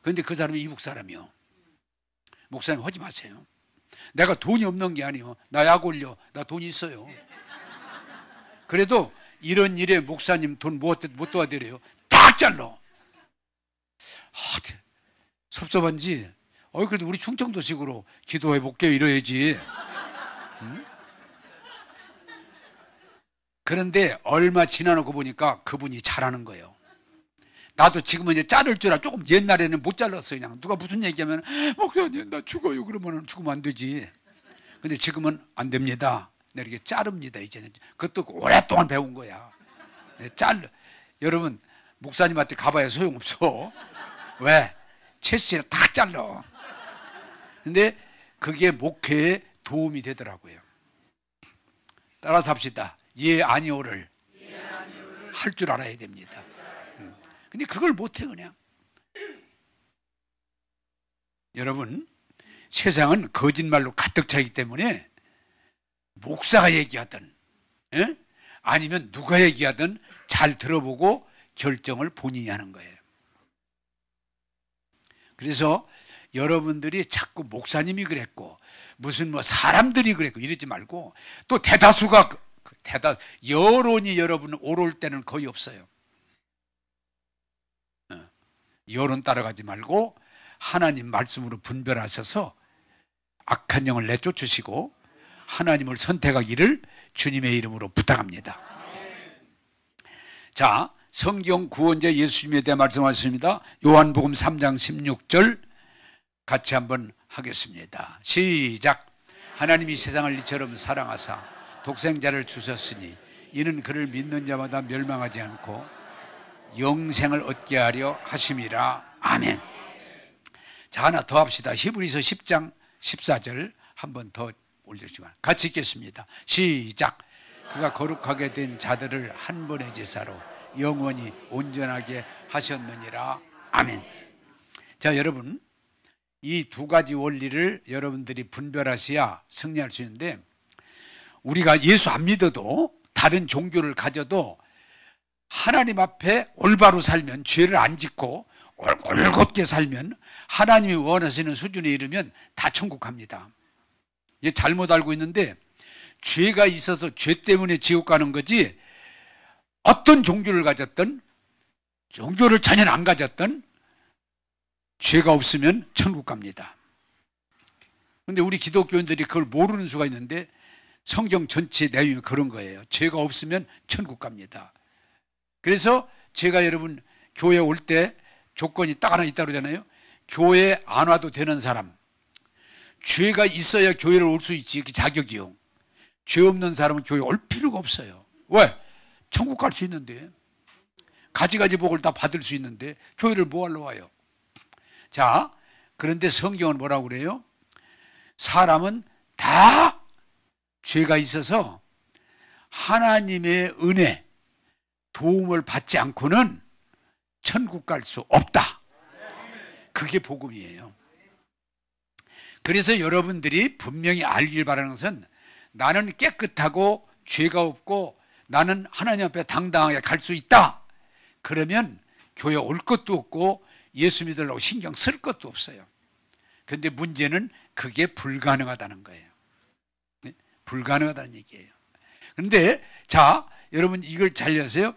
그런데 그 사람이 이북 사람이요. 목사님 하지 마세요. 내가 돈이 없는 게 아니에요. 나 약 올려. 나 돈 있어요. 그래도 이런 일에 목사님 돈 못 도와드려요. 딱 잘라. 섭섭한지. 그래도 우리 충청도식으로 기도해 볼게요. 이래야지. 응? 그런데 얼마 지나놓고 보니까 그분이 잘하는 거예요. 나도 지금은 이제 자를 줄 알아. 조금 옛날에는 못 잘랐어요. 그냥 누가 무슨 얘기하면 목사님 나 죽어요. 그러면 죽으면 안 되지. 근데 지금은 안 됩니다. 네, 이렇게 자릅니다. 이제는 그것도 오랫동안 배운 거야. 네, 여러분 목사님한테 가봐야 소용없어. 왜? 채씨를 탁 잘라. 근데 그게 목회에 도움이 되더라고요. 따라서 합시다. 예 아니오를 할 줄 알아야 됩니다. 근데 그걸 못해 그냥. 여러분 세상은 거짓말로 가득 차기 때문에 목사가 얘기하든 아니면 누가 얘기하든 잘 들어보고 결정을 본인이 하는 거예요. 그래서 여러분들이 자꾸 목사님이 그랬고 무슨 뭐 사람들이 그랬고 이러지 말고 또 대다수가 여론이 여러분 오를 때는 거의 없어요. 여론 따라가지 말고 하나님 말씀으로 분별하셔서 악한 영을 내쫓으시고 하나님을 선택하기를 주님의 이름으로 부탁합니다. 자, 성경 구원자 예수님에 대해 말씀하셨습니다. 요한복음 3장 16절 같이 한번 하겠습니다. 시작. 하나님이 세상을 이처럼 사랑하사 독생자를 주셨으니 이는 그를 믿는 자마다 멸망하지 않고 영생을 얻게 하려 하심이라. 아멘. 자, 하나 더 합시다. 히브리서 10장 14절 한번 더 올려주시면 같이 읽겠습니다. 시작. 그가 거룩하게 된 자들을 한 번의 제사로 영원히 온전하게 하셨느니라. 아멘. 자, 여러분, 이 두 가지 원리를 여러분들이 분별하셔야 승리할 수 있는데, 우리가 예수 안 믿어도 다른 종교를 가져도 하나님 앞에 올바로 살면, 죄를 안 짓고 올곧게 살면, 하나님이 원하시는 수준에 이르면 다 천국 갑니다. 이게 잘못 알고 있는데, 죄가 있어서 죄 때문에 지옥 가는 거지, 어떤 종교를 가졌든 종교를 전혀 안 가졌든 죄가 없으면 천국 갑니다. 그런데 우리 기독교인들이 그걸 모르는 수가 있는데, 성경 전체 내용이 그런 거예요. 죄가 없으면 천국 갑니다. 그래서 제가 여러분 교회 올 때 조건이 딱 하나 있다고 그러잖아요. 교회 안 와도 되는 사람, 죄가 있어야 교회를 올 수 있지. 그 자격이요. 죄 없는 사람은 교회 올 필요가 없어요. 왜? 천국 갈 수 있는데, 가지가지 복을 다 받을 수 있는데 교회를 뭐하러 와요? 자, 그런데 성경은 뭐라고 그래요? 사람은 다 죄가 있어서 하나님의 은혜, 도움을 받지 않고는 천국 갈 수 없다. 그게 복음이에요. 그래서 여러분들이 분명히 알길 바라는 것은, 나는 깨끗하고 죄가 없고 나는 하나님 앞에 당당하게 갈 수 있다. 그러면 교회 올 것도 없고 예수 믿으려고 신경 쓸 것도 없어요. 그런데 문제는 그게 불가능하다는 거예요. 네? 불가능하다는 얘기예요. 그런데 자, 여러분 이걸 잘 아세요?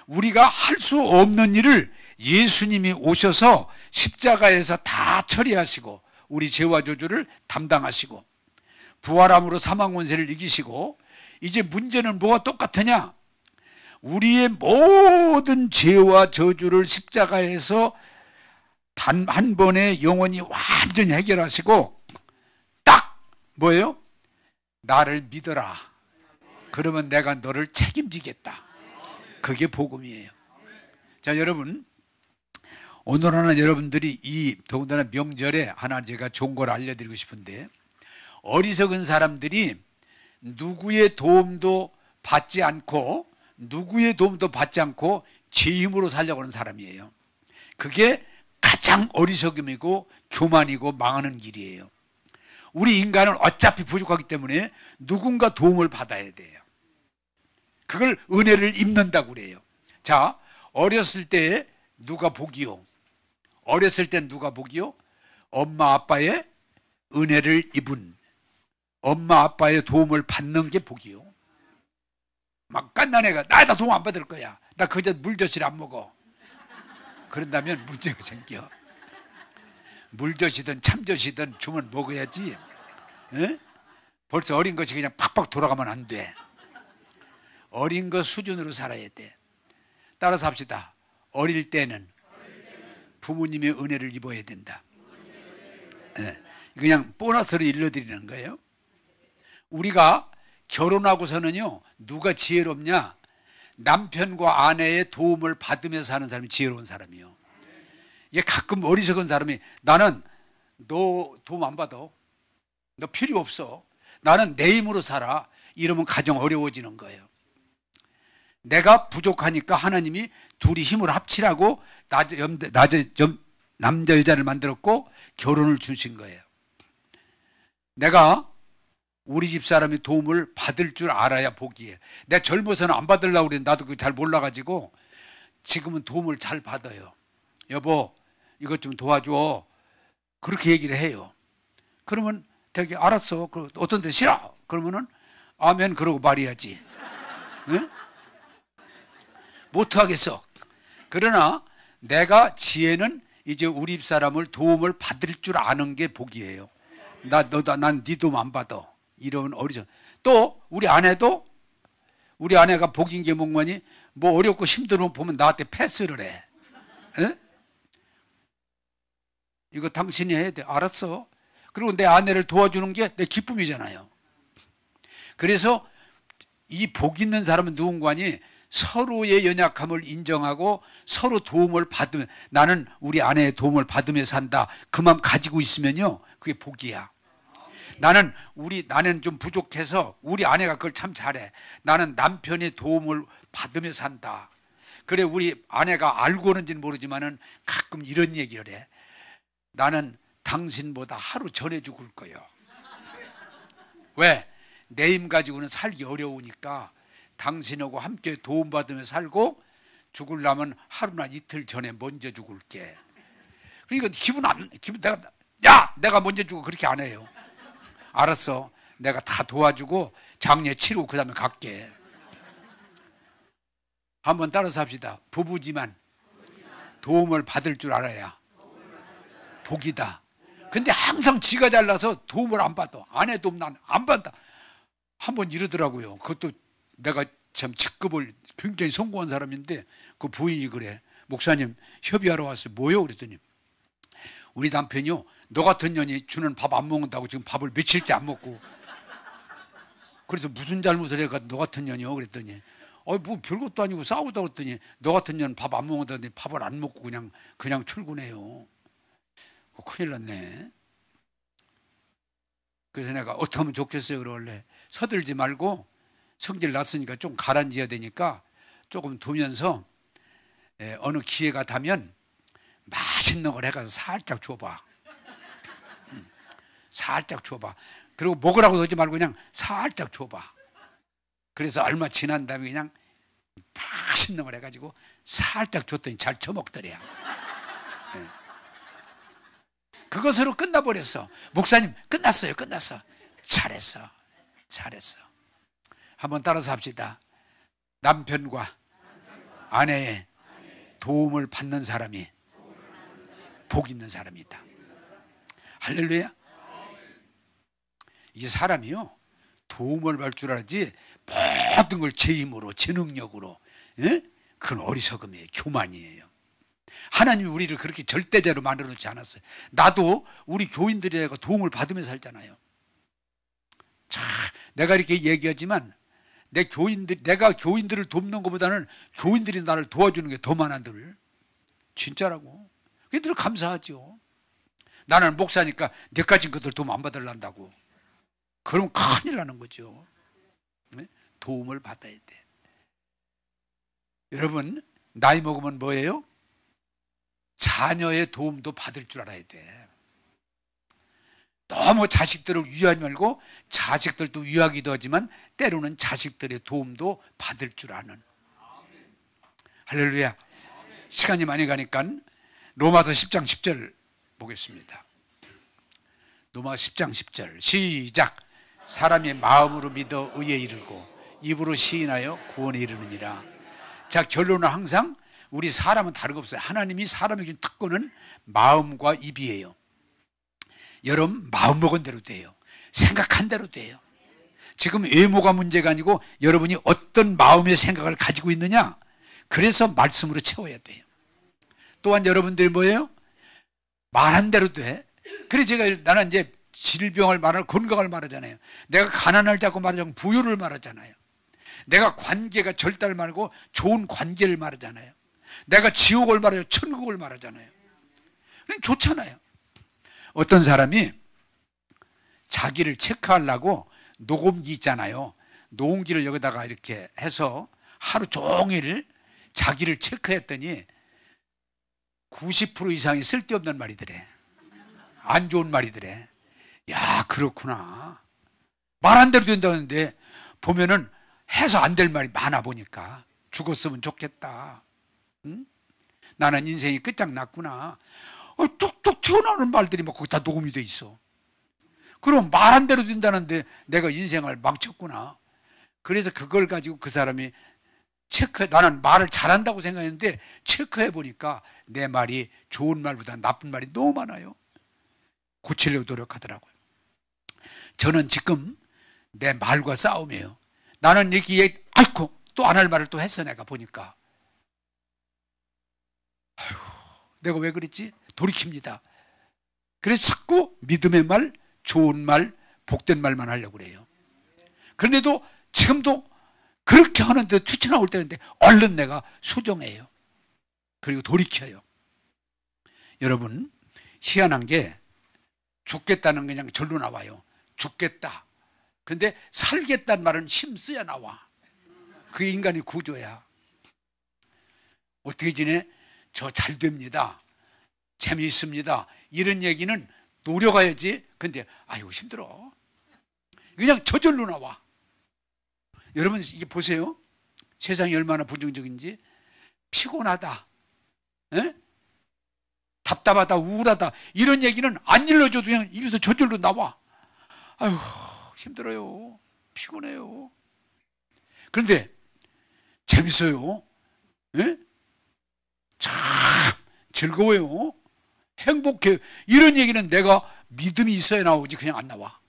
우리가 할 수 없는 일을 예수님이 오셔서 십자가에서 다 처리하시고 우리 죄와 저주를 담당하시고 부활함으로 사망 권세를 이기시고, 이제 문제는 뭐가 똑같으냐? 우리의 모든 죄와 저주를 십자가에서 단 한 번에 영원히 완전히 해결하시고, 딱 뭐예요? 나를 믿어라. 그러면 내가 너를 책임지겠다. 그게 복음이에요. 자, 여러분, 오늘 하나 여러분들이 이 더군다나 명절에 하나 제가 좋은 걸 알려드리고 싶은데, 어리석은 사람들이 누구의 도움도 받지 않고 제 힘으로 살려고 하는 사람이에요. 그게 가장 어리석음이고 교만이고 망하는 길이에요. 우리 인간은 어차피 부족하기 때문에 누군가 도움을 받아야 돼요. 그걸 은혜를 입는다고 그래요. 자, 어렸을 때 누가 복이요? 어렸을 때 누가 복이요? 엄마 아빠의 은혜를 입은, 엄마 아빠의 도움을 받는 게 복이요. 막 깐난 애가 나에다 도움 안 받을 거야, 나 그저 물젓이를 안 먹어, 그런다면 문제가 생겨. 물젓이든 참젓이든 주면 먹어야지. 에? 벌써 어린 것이 그냥 팍팍 돌아가면 안 돼. 어린 것 수준으로 살아야 돼. 따라서 합시다. 어릴 때는 부모님의 은혜를 입어야 된다. 네. 그냥 보너스로 일러드리는 거예요. 우리가 결혼하고서는요, 누가 지혜롭냐? 남편과 아내의 도움을 받으면서 사는 사람이 지혜로운 사람이요. 이게 가끔 어리석은 사람이, 나는 너 도움 안 받아, 너 필요 없어, 나는 내 힘으로 살아, 이러면 가정 어려워지는 거예요. 내가 부족하니까 하나님이 둘이 힘을 합치라고 남자 여자를 만들었고 결혼을 주신 거예요. 내가 우리 집 사람이 도움을 받을 줄 알아야 복이에요. 내가 젊어서는 안 받으려고 그랬는데 나도 그거 잘 몰라가지고 지금은 도움을 잘 받아요. 여보, 이것 좀 도와줘. 그렇게 얘기를 해요. 그러면 되게 알았어. 어떤 데 싫어. 그러면은 아멘 그러고 말해야지. 응? 못하겠어. 그러나 내가 지혜는 이제 우리 집사람을 도움을 받을 줄 아는 게 복이에요. 난 네 도움 안 받아. 이런 어리석. 또 우리 아내도 우리 아내가 복인 게 뭐니? 뭐 어렵고 힘들면 보면 나한테 패스를 해. 에? 이거 당신이 해야 돼. 알았어. 그리고 내 아내를 도와주는 게 내 기쁨이잖아요. 그래서 이 복 있는 사람은 누군가니 서로의 연약함을 인정하고 서로 도움을 받으면, 나는 우리 아내의 도움을 받으며 산다. 그 마음 가지고 있으면요, 그게 복이야. 나는 좀 부족해서 우리 아내가 그걸 참 잘해. 나는 남편의 도움을 받으며 산다. 그래, 우리 아내가 알고 오는지는 모르지만은 가끔 이런 얘기를 해. 나는 당신보다 하루 전에 죽을 거요. 왜? 내 힘 가지고는 살기 어려우니까 당신하고 함께 도움받으며 살고 죽으려면 하루나 이틀 전에 먼저 죽을게. 그러니까 내가 먼저 죽어 그렇게 안 해요. 알았어. 내가 다 도와주고 장례 치르고 그 다음에 갈게. 한번 따라서 합시다. 부부지만 도움을 받을 줄 알아야 복이다. 근데 항상 지가 잘나서 도움을 안 받아. 아내 도움 난 안 받아. 한번 이러더라고요. 그것도 내가 참 직급을 굉장히 성공한 사람인데 그 부인이 그래. 목사님 협의하러 왔어요. 뭐요? 그랬더니 우리 남편이요, 너 같은 년이 주는 밥 안 먹는다고 지금 밥을 며칠째 안 먹고, 그래서 무슨 잘못을 해가 너 같은 년이요? 그랬더니 뭐 별것도 아니고 싸우다 그랬더니 너 같은 년 밥 안 먹는다는데 밥을 안 먹고 그냥 출근해요. 큰일 났네. 그래서 내가 어떻게 하면 좋겠어요? 그러길래 서들지 말고 성질 났으니까 좀 가라앉아야 되니까 조금 두면서 어느 기회가 닿으면 맛있는 걸 해가서 살짝 줘봐. 살짝 줘봐. 그리고 먹으라고 넣지 말고 그냥 살짝 줘봐. 그래서 얼마 지난 다음에 그냥 맛있는 걸 해가지고 살짝 줬더니 잘 처먹더래요. 그것으로 끝나버렸어. 목사님 끝났어요. 끝났어. 잘했어. 한번 따라서 합시다. 남편과 아내의 도움을 받는 사람이 복 있는 사람이다. 할렐루야. 이 사람이요, 도움을 받을 줄 알지 모든 걸 제 힘으로, 제 능력으로, 그건 어리석음이에요. 교만이에요. 하나님이 우리를 그렇게 절대대로 만들어 놓지 않았어요. 나도 우리 교인들에게 도움을 받으며 살잖아요. 내가 이렇게 얘기하지만 내가 교인들을 돕는 것보다는 교인들이 나를 도와주는 게 더 많아. 늘 진짜라고. 그게 늘 감사하죠. 나는 목사니까 내 가진 것들 도움 안 받으려고. 그럼 큰일 나는 거죠. 도움을 받아야 돼. 여러분, 나이 먹으면 뭐예요? 자녀의 도움도 받을 줄 알아야 돼. 너무 자식들을 위하지 말고 자식들도 위하기도 하지만 때로는 자식들의 도움도 받을 줄 아는. 할렐루야. 시간이 많이 가니까 로마서 10장 10절 보겠습니다. 로마서 10장 10절 시작. 사람이 마음으로 믿어 의에 이르고 입으로 시인하여 구원에 이르느니라. 자, 결론은 항상 우리 사람은 다른 거 없어요. 하나님이 사람에게 준 특권은 마음과 입이에요. 여러분 마음 먹은 대로 돼요. 생각한 대로 돼요. 지금 외모가 문제가 아니고 여러분이 어떤 마음의 생각을 가지고 있느냐, 그래서 말씀으로 채워야 돼요. 또한 여러분들이 뭐예요? 말한 대로 돼. 그래서 나는 이제 질병을 말하고 건강을 말하잖아요. 내가 가난을 자꾸 말하자면 부유를 말하잖아요. 내가 관계가 절단을 말하고 좋은 관계를 말하잖아요. 내가 지옥을 말하고 천국을 말하잖아요. 그럼 좋잖아요. 어떤 사람이 자기를 체크하려고 녹음기 있잖아요. 녹음기를 여기다가 이렇게 해서 하루 종일 자기를 체크했더니 90% 이상이 쓸데없는 말이더래. 안 좋은 말이더래. 야, 그렇구나. 말 안 대로 된다는데 보면은 해서 안 될 말이 많아. 보니까 죽었으면 좋겠다. 응? 나는 인생이 끝장났구나. 뚝뚝 튀어나오는 말들이 막 거기 다 녹음이 돼 있어. 그럼 말한 대로 된다는데 내가 인생을 망쳤구나. 그래서 그걸 가지고 그 사람이 나는 말을 잘한다고 생각했는데 체크해 보니까 내 말이 좋은 말보다 나쁜 말이 너무 많아요. 고치려고 노력하더라고요. 저는 지금 내 말과 싸움이에요. 나는 이렇게 아이고 또 안 할 말을 또 했어. 내가 보니까 아이고 내가 왜 그랬지? 돌이킵니다. 그래서 자꾸 믿음의 말, 좋은 말, 복된 말만 하려고 그래요. 그런데도 지금도 그렇게 하는데 튀쳐나올 때인데 얼른 내가 수정해요. 그리고 돌이켜요. 여러분 희한한 게 죽겠다는 게 그냥 절로 나와요. 죽겠다. 근데 살겠다는 말은 힘써야 나와. 그게 인간의 구조야. 어떻게 지내? 저 잘 됩니다. 재미있습니다. 이런 얘기는 노력해야지. 근데 아이고 힘들어. 그냥 저절로 나와. 여러분 이게 보세요. 세상이 얼마나 부정적인지. 피곤하다. 에? 답답하다. 우울하다. 이런 얘기는 안 일러줘도 그냥 입에서 저절로 나와. 아유 힘들어요. 피곤해요. 그런데 재밌어요. 에? 참 즐거워요. 행복해요. 이런 얘기는 내가 믿음이 있어야 나오지 그냥 안 나와.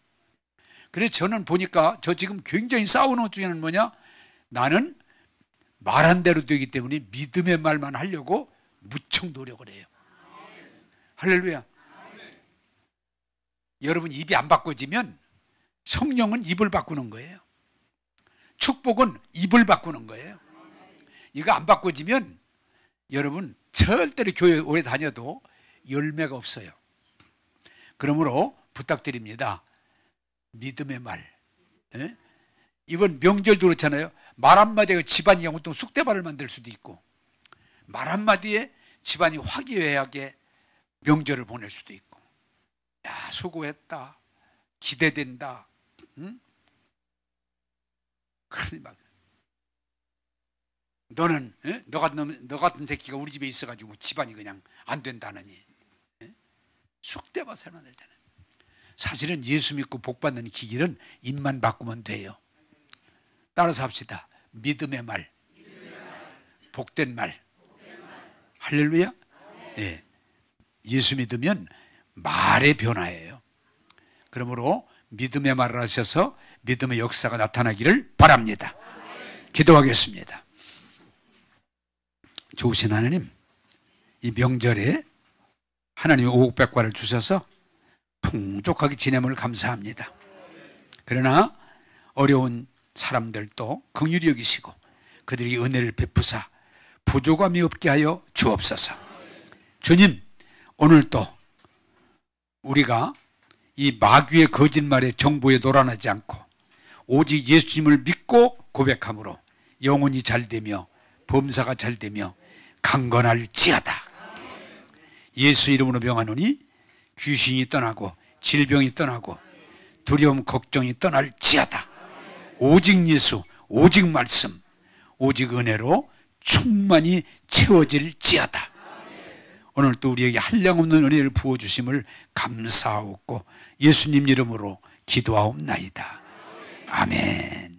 그래서 저는 보니까 저 지금 굉장히 싸우는 것 중에는 뭐냐? 나는 말한 대로 되기 때문에 믿음의 말만 하려고 무척 노력을 해요. 할렐루야. 여러분 입이 안 바꿔지면 성령은 입을 바꾸는 거예요. 축복은 입을 바꾸는 거예요. 이거 안 바꿔지면 여러분 절대로 교회 오래 다녀도 열매가 없어요. 그러므로 부탁드립니다. 믿음의 말. 에? 이번 명절도 그렇잖아요. 말 한마디가 집안이 영통 쑥대밭을 만들 수도 있고 말 한마디에 집안이 화기애애하게 명절을 보낼 수도 있고 야 수고했다. 기대된다. 응? 그러니 너는 너 같은 새끼가 우리 집에 있어가지고 집안이 그냥 안 된다느니 쑥대밭을 만들잖아요. 사실은 예수 믿고 복 받는 기길은 입만 바꾸면 돼요. 따라서 합시다. 믿음의 말, 복된 말. 할렐루야. 네. 예수 믿으면 말의 변화예요. 그러므로 믿음의 말을 하셔서 믿음의 역사가 나타나기를 바랍니다. 기도하겠습니다. 좋으신 하나님, 이 명절에 하나님의 오곡백과를 주셔서 풍족하게 지내므로 감사합니다. 그러나 어려운 사람들도 긍휼히 여기시고 그들이 은혜를 베푸사 부족함이 없게 하여 주옵소서. 주님, 오늘도 우리가 이 마귀의 거짓말에 정보에 놀아나지 않고 오직 예수님을 믿고 고백함으로 영혼이 잘되며 범사가 잘되며 강건할지어다. 예수 이름으로 명하노니 귀신이 떠나고 질병이 떠나고 두려움 걱정이 떠날지어다. 오직 예수, 오직 말씀, 오직 은혜로 충만히 채워질지어다. 오늘 또 우리에게 한량없는 은혜를 부어주심을 감사하옵고 예수님 이름으로 기도하옵나이다. 아멘.